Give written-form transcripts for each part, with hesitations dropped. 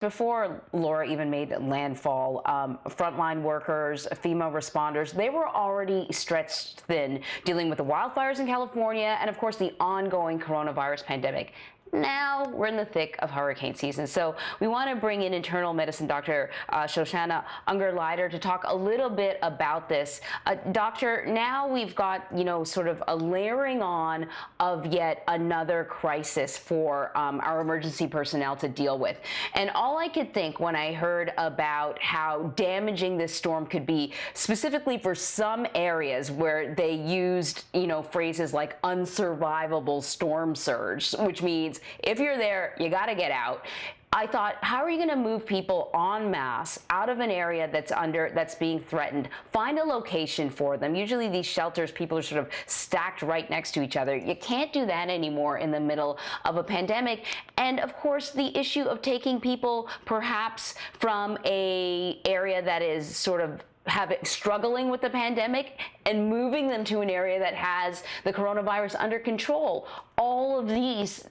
Before Laura even made landfall, frontline workers, FEMA responders, they were already stretched thin dealing with the wildfires in California and, of course, the ongoing coronavirus pandemic. Now we're in the thick of hurricane season. So we want to bring in internal medicine doctor Shoshana Ungerleider to talk a little bit about this. Doctor, now we've got, sort of a layering on of yet another crisis for our emergency personnel to deal with. And all I could think when I heard about how damaging this storm could be, specifically for some areas where they used, phrases like unsurvivable storm surge, which means if you're there, you got to get out. I thought, how are you going to move people en masse out of an area that's being threatened? Find a location for them. Usually these shelters, people are sort of stacked right next to each other. You can't do that anymore in the middle of a pandemic. And of course, the issue of taking people perhaps from a area that is sort of struggling with the pandemic and moving them to an area that has the coronavirus under control. All of these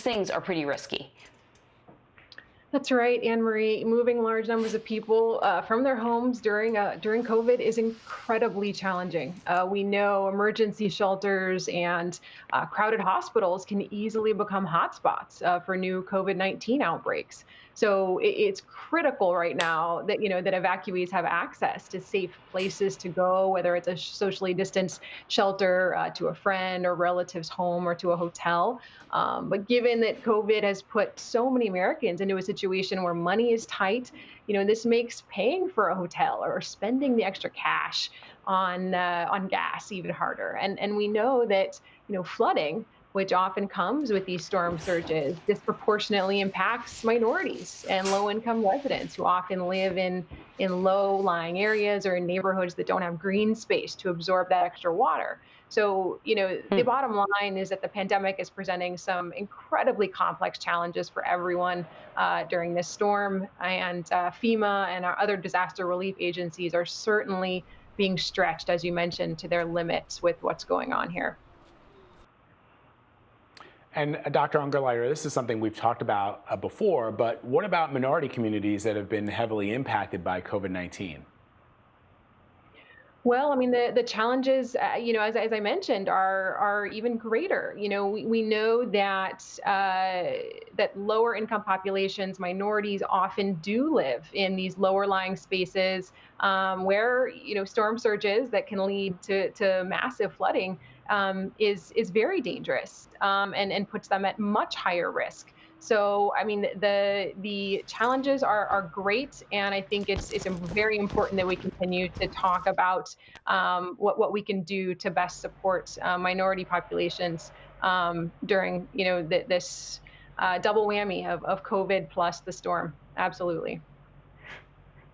things are pretty risky. That's right, Anne Marie. Moving large numbers of people from their homes during COVID is incredibly challenging. We know emergency shelters and crowded hospitals can easily become hotspots for new COVID-19 outbreaks. So it's critical right now that that evacuees have access to safe places to go, whether it's a socially distanced shelter to a friend or relative's home or to a hotel. But given that COVID has put so many Americans into a situation where money is tight, this makes paying for a hotel or spending the extra cash on gas even harder. And we know that flooding, which often comes with these storm surges, disproportionately impacts minorities and low-income residents who often live in low-lying areas or in neighborhoods that don't have green space to absorb that extra water. So, the bottom line is that the pandemic is presenting some incredibly complex challenges for everyone during this storm, and FEMA and our other disaster relief agencies are certainly being stretched, as you mentioned, to their limits with what's going on here. And Dr. Ungerleider, this is something we've talked about before, but what about minority communities that have been heavily impacted by COVID-19? Well, I mean, the challenges, as I mentioned, are even greater. We know that that lower income populations, minorities often do live in these lower lying spaces where storm surges that can lead to massive flooding is very dangerous and puts them at much higher risk. So, I mean, the challenges are great, and I think it's very important that we continue to talk about what we can do to best support minority populations during this double whammy of COVID plus the storm. Absolutely.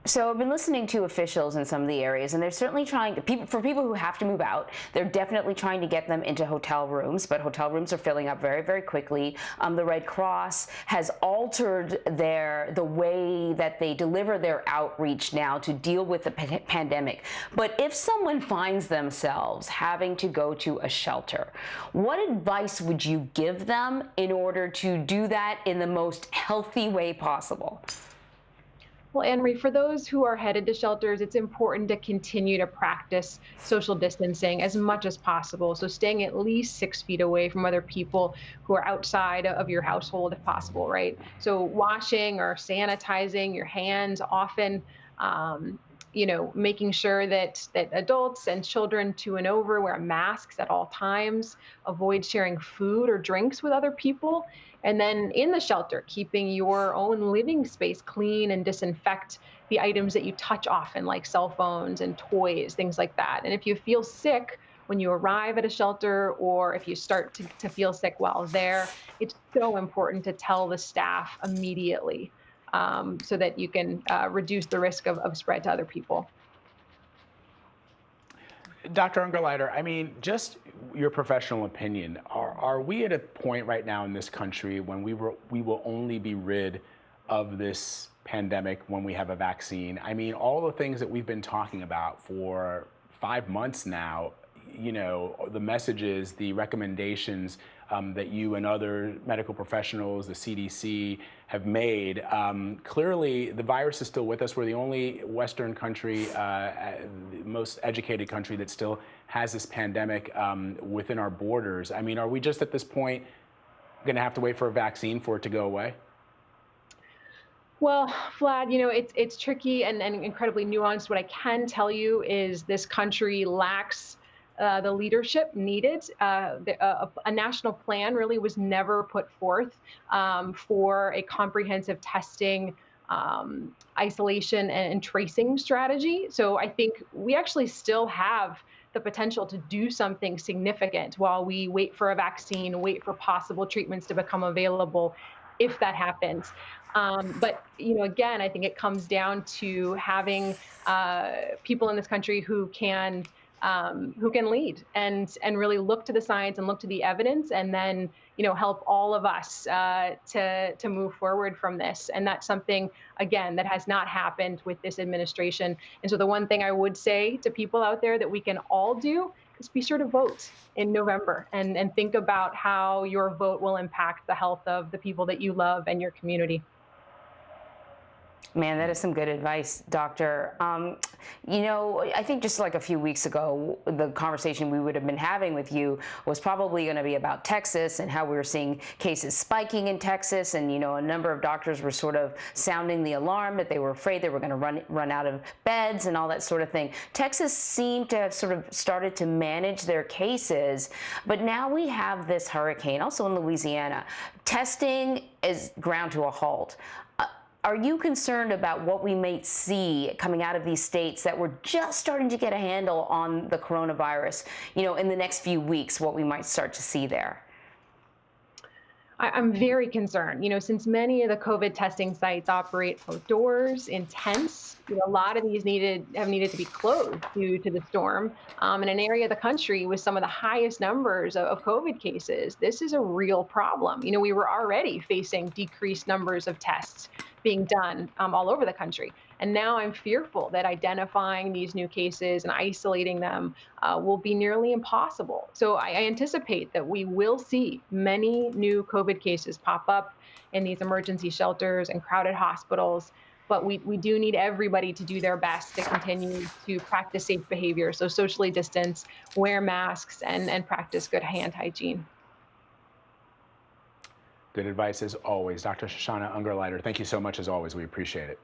So I've been listening to officials in some of the areas, and they're certainly trying to, for people who have to move out, they're definitely trying to get them into hotel rooms, but hotel rooms are filling up very, very quickly. The Red Cross has altered the way that they deliver their outreach now to deal with the pandemic. But if someone finds themselves having to go to a shelter, what advice would you give them in order to do that in the most healthy way possible? Well, Anne-Marie, for those who are headed to shelters, it's important to continue to practice social distancing as much as possible. So staying at least 6 feet away from other people who are outside of your household if possible, right? So washing or sanitizing your hands often, making sure that adults and children 2 and over wear masks at all times, avoid sharing food or drinks with other people. And then in the shelter, keeping your own living space clean and disinfect the items that you touch often, like cell phones and toys, things like that. And if you feel sick when you arrive at a shelter, or if you start to feel sick while there, it's so important to tell the staff immediately so that you can reduce the risk of spread to other people. Dr. Ungerleider, I mean, just your professional opinion, are we at a point right now in this country when we will only be rid of this pandemic when we have a vaccine? I mean, all the things that we've been talking about for 5 months now, the messages, the recommendations that you and other medical professionals, the CDC, have made. Clearly, the virus is still with us. We're the only Western country, the most educated country that still has this pandemic within our borders. I mean, are we just at this point going to have to wait for a vaccine for it to go away? Well, Vlad, it's tricky and incredibly nuanced. What I can tell you is this country lacks the leadership needed. A national plan really was never put forth for a comprehensive testing, isolation, and tracing strategy. So I think we actually still have the potential to do something significant while we wait for a vaccine, wait for possible treatments to become available, if that happens. But again, I think it comes down to having people in this country who can lead and really look to the science and look to the evidence, and then help all of us to move forward from this. And that's something, again, that has not happened with this administration. And so the one thing I would say to people out there that we can all do is be sure to vote in November and think about how your vote will impact the health of the people that you love and your community. Man, that is some good advice, Doctor. I think just like a few weeks ago, the conversation we would have been having with you was probably going to be about Texas and how we were seeing cases spiking in Texas. And, a number of doctors were sort of sounding the alarm that they were afraid they were going to run out of beds and all that sort of thing. Texas seemed to have sort of started to manage their cases. But now we have this hurricane, also in Louisiana. Testing is ground to a halt. Are you concerned about what we may see coming out of these states that we're just starting to get a handle on the coronavirus, in the next few weeks, what we might start to see there? I'm very concerned. Since many of the COVID testing sites operate outdoors in tents, a lot of these have needed to be closed due to the storm. In an area of the country with some of the highest numbers of COVID cases, this is a real problem. We were already facing decreased numbers of tests being done all over the country. And now I'm fearful that identifying these new cases and isolating them will be nearly impossible. So I anticipate that we will see many new COVID cases pop up in these emergency shelters and crowded hospitals. But we do need everybody to do their best to continue to practice safe behavior. So socially distance, wear masks, and practice good hand hygiene. Good advice as always. Dr. Shoshana Ungerleider, thank you so much as always. We appreciate it.